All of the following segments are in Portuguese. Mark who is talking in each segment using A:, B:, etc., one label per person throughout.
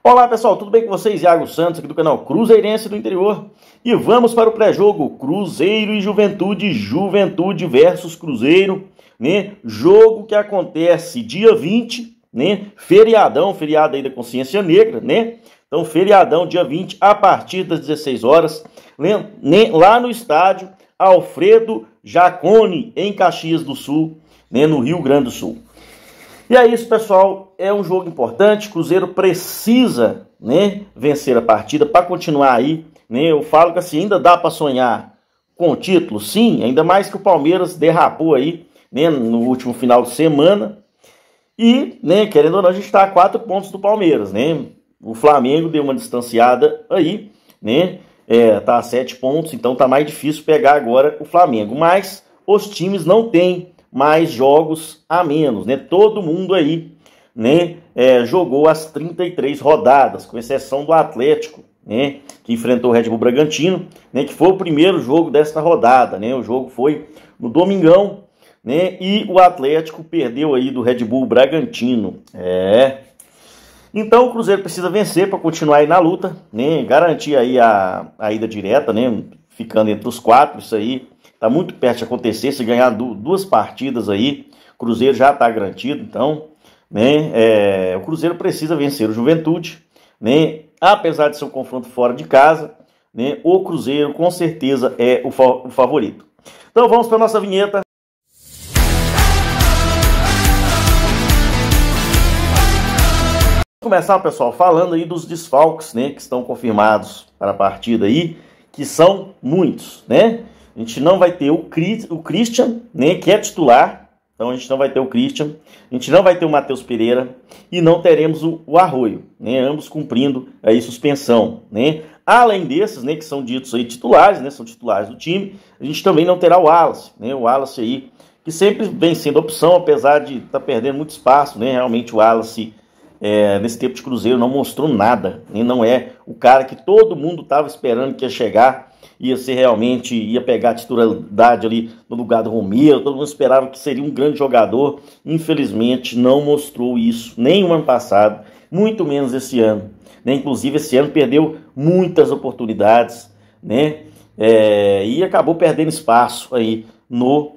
A: Olá pessoal, tudo bem com vocês? Iago Santos aqui do canal Cruzeirense do Interior. E vamos para o pré-jogo Cruzeiro e Juventude, Juventude versus Cruzeiro, né? Jogo que acontece dia 20, né? Feriadão, feriado aí da Consciência Negra, né? Então feriadão dia 20 a partir das 16 horas, né? Lá no estádio Alfredo Jaconi, em Caxias do Sul, né? No Rio Grande do Sul. E é isso, pessoal, é um jogo importante, o Cruzeiro precisa, né, vencer a partida para continuar aí, né? Eu falo que assim, ainda dá para sonhar com o título, sim, ainda mais que o Palmeiras derrapou aí, né, no último final de semana, e, né, querendo ou não, a gente está a 4 pontos do Palmeiras, né? O Flamengo deu uma distanciada aí, né, tá a 7 pontos, então tá mais difícil pegar agora o Flamengo, mas os times não têm mais jogos a menos, né? Todo mundo aí, né, jogou as 33 rodadas, com exceção do Atlético, né, que enfrentou o Red Bull Bragantino, né, que foi o primeiro jogo desta rodada, né? O jogo foi no domingão, né? E o Atlético perdeu aí do Red Bull Bragantino. Então o Cruzeiro precisa vencer para continuar aí na luta, né? Garantir aí a ida direta, né? Ficando entre os 4, isso aí tá muito perto de acontecer. Se ganhar duas partidas aí, o Cruzeiro já está garantido. Então, né, o Cruzeiro precisa vencer o Juventude, né? Apesar de ser um confronto fora de casa, né, o Cruzeiro com certeza é o favorito. Então vamos para nossa vinheta. Vamos começar, pessoal, falando aí dos desfalques, né, que estão confirmados para a partida aí, que são muitos, né? A gente não vai ter o Christian, né, que é titular. Então a gente não vai ter o Christian. A gente não vai ter o Matheus Pereira. E não teremos o Arroio, né, ambos cumprindo aí suspensão, né? Além desses, né, que são ditos aí titulares, né, são titulares do time, a gente também não terá o Wallace, né? O Wallace aí, que sempre vem sendo opção, apesar de estar perdendo muito espaço, né? Realmente o Wallace, nesse tempo de Cruzeiro, não mostrou nada, né? Não é o cara que todo mundo estava esperando que ia chegar, ia pegar a titularidade ali no lugar do Romero. Todo mundo esperava que seria um grande jogador. Infelizmente não mostrou isso nem o ano passado, muito menos esse ano, né? Inclusive esse ano perdeu muitas oportunidades, né? E acabou perdendo espaço aí no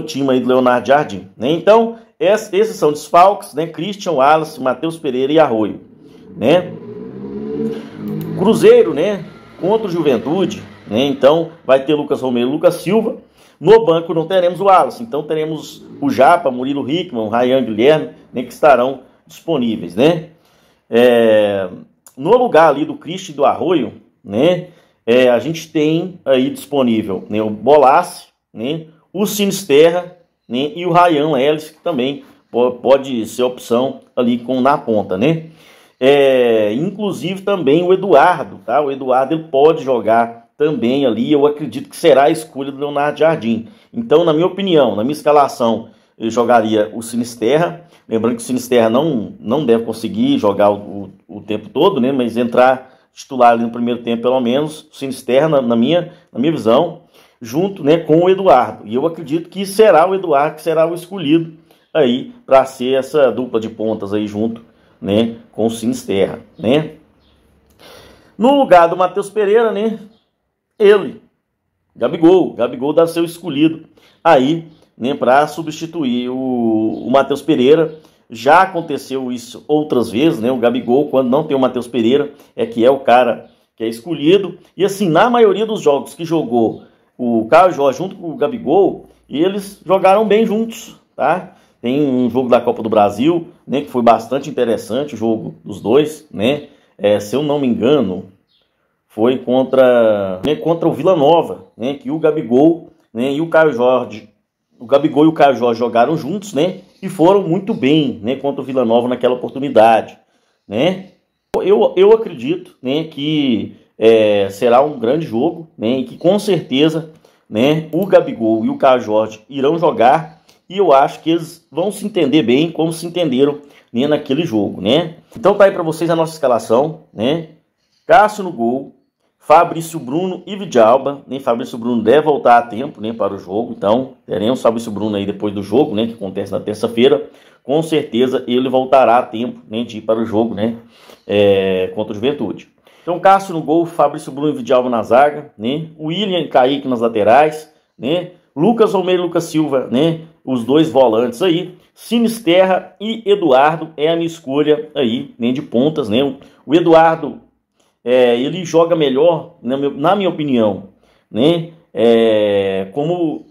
A: time aí do Leonardo Jardim, né? Então esses são desfalques, né? Christian, Wallace, Matheus Pereira e Arroio, né? Cruzeiro, né, contra o Juventude, né? Então vai ter Lucas Romero e Lucas Silva. No banco não teremos o Wallace, então teremos o Japa, Murilo Hickman, Ryan Guilherme, né, que estarão disponíveis, né? No lugar ali do Christian e do Arroio, né, a gente tem aí disponível, né, o Bolassi, né, o Sinisterra, né, e o Ryan Ellis, que também pode ser opção ali na ponta, né? Inclusive também o Eduardo, tá? O Eduardo ele pode jogar também ali. Eu acredito que será a escolha do Leonardo Jardim. Então, na minha opinião, na minha escalação, eu jogaria o Sinisterra. Lembrando que o Sinisterra não deve conseguir jogar o tempo todo, né? Mas entrar titular ali no primeiro tempo, pelo menos, o Sinisterra, na minha visão, junto, né, com o Eduardo. E eu acredito que será o Eduardo que será o escolhido aí para ser essa dupla de pontas aí junto, né, com o Sinisterra, né? No lugar do Matheus Pereira, né, Gabigol deve ser o escolhido aí, né, para substituir o Matheus Pereira. Já aconteceu isso outras vezes, né? O Gabigol, quando não tem o Matheus Pereira, que é o cara que é escolhido. E assim, na maioria dos jogos que jogou o Caio Jorge junto com o Gabigol, eles jogaram bem juntos, tá? Tem um jogo da Copa do Brasil, né, que foi bastante interessante, o jogo dos dois, né? Se eu não me engano, foi contra o Vila Nova, né, que o Gabigol, né, e o Caio Jorge, jogaram juntos, né, e foram muito bem, né, contra o Vila Nova naquela oportunidade, né? Eu acredito, né, que será um grande jogo, né, e que com certeza, né, o Gabigol e o Caio Jorge irão jogar. E eu acho que eles vão se entender bem, como se entenderam, né, naquele jogo, né? Então tá aí para vocês a nossa escalação, né? Cássio no gol, Fabrício Bruno e Vidalba, né? Fabrício Bruno deve voltar a tempo, né, para o jogo. Então teremos Fabrício Bruno aí depois do jogo, né, que acontece na terça-feira. com certeza ele voltará a tempo, né, de ir para o jogo, né, contra o Juventude. Então, Cássio no gol, Fabrício Bruno e Vidalvo na zaga, né, William e Kaique nas laterais, né, Lucas Romero e Lucas Silva, né, os dois volantes aí, Sinisterra e Eduardo é a minha escolha aí, né, de pontas, né, o Eduardo, ele joga melhor, na minha opinião, né, como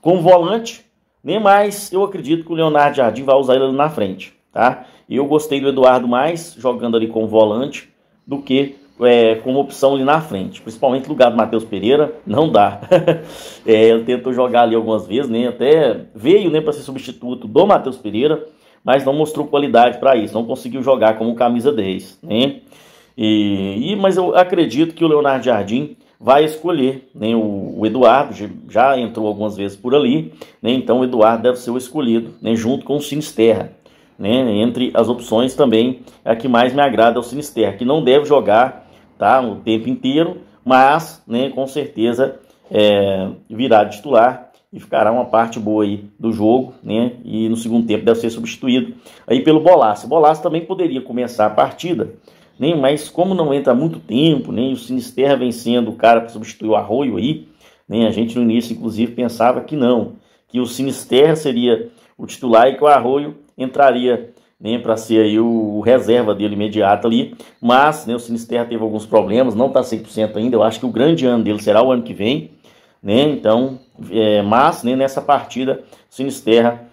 A: volante, né, mas eu acredito que o Leonardo Jardim vai usar ele ali na frente, tá? Eu gostei do Eduardo mais jogando ali como volante do que como opção ali na frente, principalmente no lugar do Matheus Pereira, não dá. Ele tentou jogar ali algumas vezes, né, até veio, né, para ser substituto do Matheus Pereira, mas não mostrou qualidade para isso, não conseguiu jogar como camisa 10, né? Mas eu acredito que o Leonardo Jardim vai escolher, né, o Eduardo, já entrou algumas vezes por ali, né, então o Eduardo deve ser o escolhido, né, junto com o Sinisterra, né, entre as opções também, a que mais me agrada é o Sinisterra, que não deve jogar, tá, o tempo inteiro, mas, né, com certeza virá de titular e ficará uma parte boa aí do jogo, né, e no segundo tempo deve ser substituído aí pelo Bolassi. O Bolassi também poderia começar a partida, né, mas como não entra há muito tempo, né, e o Sinisterra vem sendo o cara para substituir o Arroio aí, né, a gente no início inclusive pensava que não, que o Sinisterra seria o titular e que o Arroio entraria, né, para ser aí o reserva dele imediato ali, mas, né, o Sinisterra teve alguns problemas, não está 100% ainda, eu acho que o grande ano dele será o ano que vem, né, então, mas, né, nessa partida, o Sinisterra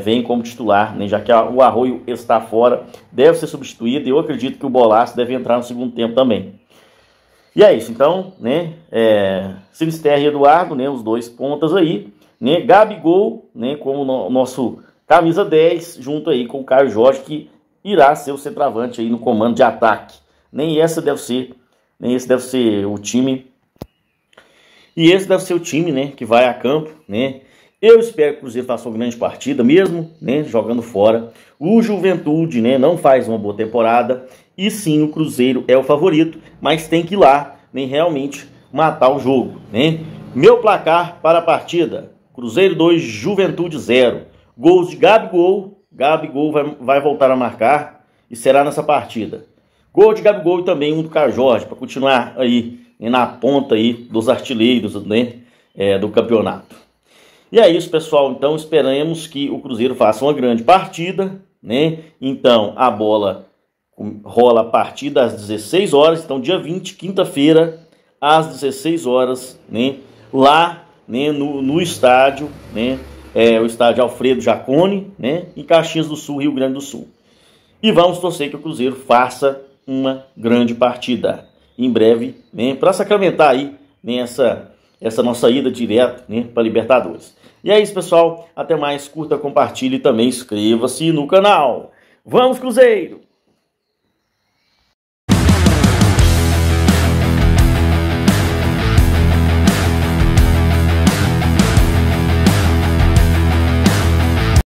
A: vem como titular, né, já que o Arroio está fora, deve ser substituído, e eu acredito que o Bolassi deve entrar no segundo tempo também. E é isso, então, né, Sinisterra e Eduardo, né, os dois pontas aí, né, Gabigol, né, como nosso camisa 10, junto aí com o Caio Jorge, que irá ser o centroavante aí no comando de ataque. Nem esse deve ser o time. E esse deve ser o time, né, que vai a campo, né? Eu espero que o Cruzeiro faça uma grande partida, mesmo, né, jogando fora. O Juventude, né, não faz uma boa temporada. E sim, o Cruzeiro é o favorito, mas tem que ir lá, né, realmente matar o jogo, né? Meu placar para a partida: Cruzeiro 2, Juventude 0. Gols de Gabigol. Gabigol vai voltar a marcar e será nessa partida. Gol de Gabigol e também um do Caio Jorge, para continuar aí, né, na ponta aí dos artilheiros, né, do campeonato. E é isso, pessoal. Então esperamos que o Cruzeiro faça uma grande partida, né? Então a bola rola a partir das 16 horas. Então dia 20, quinta-feira, às 16 horas, né, lá, né, no estádio, né, o estádio Alfredo Jaconi, né, em Caxias do Sul, Rio Grande do Sul. E vamos torcer que o Cruzeiro faça uma grande partida em breve, né, para sacramentar aí, né, essa nossa ida direto, né, para Libertadores. E é isso, pessoal. Até mais. Curta, compartilhe e também inscreva-se no canal. Vamos, Cruzeiro!